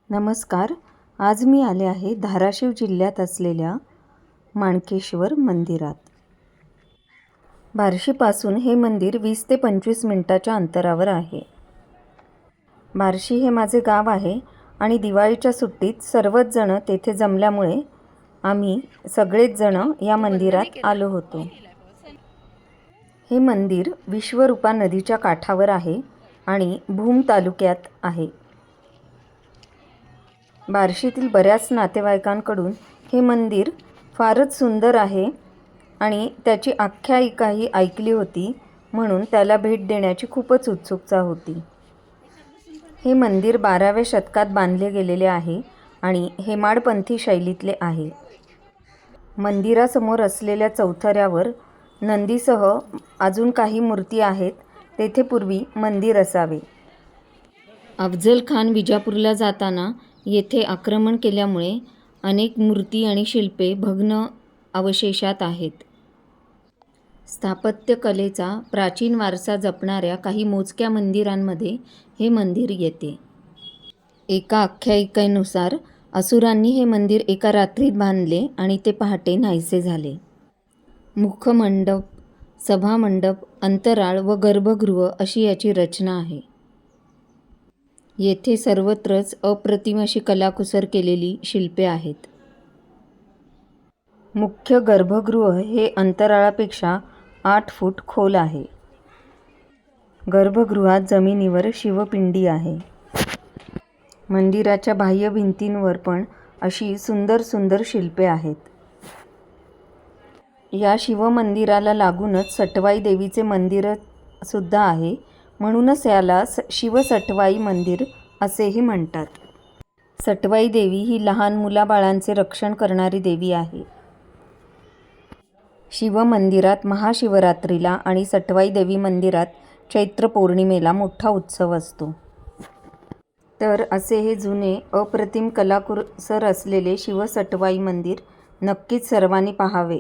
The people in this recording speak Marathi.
नमस्कार. आज मी आले आहे धाराशिव जिल्ह्यात असलेल्या माणकेश्वर मंदिरात. बार्शीपासून हे मंदिर 20 ते 25 मिनिटाच्या अंतरावर आहे. बार्शी हे माझे गाव आहे आणि दिवाळीच्या सुट्टीत सर्वच जण तेथे जमल्यामुळे आम्ही सगळेच जण या मंदिरात आलो होतो. हे मंदिर विश्वरूपा नदीच्या काठावर आहे आणि भूम तालुक्यात आहे. बार्शीतील बऱ्याच नातेवाईकांकडून हे मंदिर फारच सुंदर आहे आणि त्याची आख्यायिकाही ऐकली होती, म्हणून त्याला भेट देण्याची खूपच उत्सुकता होती. हे मंदिर 12व्या शतकात बांधले गेलेले आहे आणि हेमाडपंथी शैलीतले आहे. मंदिरासमोर असलेल्या चौथऱ्यावर नंदीसह अजून काही मूर्ती आहेत. तेथे पूर्वी मंदिर असावे. अफझल खान विजापूरला जाताना येथे आक्रमण केल्यामुळे अनेक मूर्ती आणि शिल्पे भग्न अवशेषात आहेत. स्थापत्यकलेचा प्राचीन वारसा जपणाऱ्या काही मोजक्या मंदिरांमध्ये हे मंदिर येते. एका आख्यायिकेनुसार असुरांनी हे मंदिर एका रात्रीत बांधले आणि ते पहाटे नाहीसे झाले. मुखमंडप, सभामंडप, अंतराळ व गर्भगृह अशी याची रचना आहे. येथे सर्वत्रच अप्रतिम अशी कलाकुसर केलेली शिल्पे आहेत. मुख्य गर्भगृह हे अंतराळापेक्षा 8 फूट खोल आहे. गर्भगृहात जमिनीवर शिवपिंडी आहे. मंदिराच्या बाह्य भिंतींवर पण अशी सुंदर सुंदर शिल्पे आहेत. या शिवमंदिराला लागूनच सटवाई देवीचे मंदिर सुद्धा आहे, म्हणूनच याला शिवसटवाई मंदिर असेही म्हणतात. सटवाई देवी ही लहान मुलाबाळांचे रक्षण करणारी देवी आहे. शिवमंदिरात महाशिवरात्रीला आणि सटवाई देवी मंदिरात चैत्र पौर्णिमेला मोठा उत्सव असतो. तर असे हे जुने अप्रतिम कलाकुसर असलेले शिवसटवाई मंदिर नक्कीच सर्वांनी पाहावे.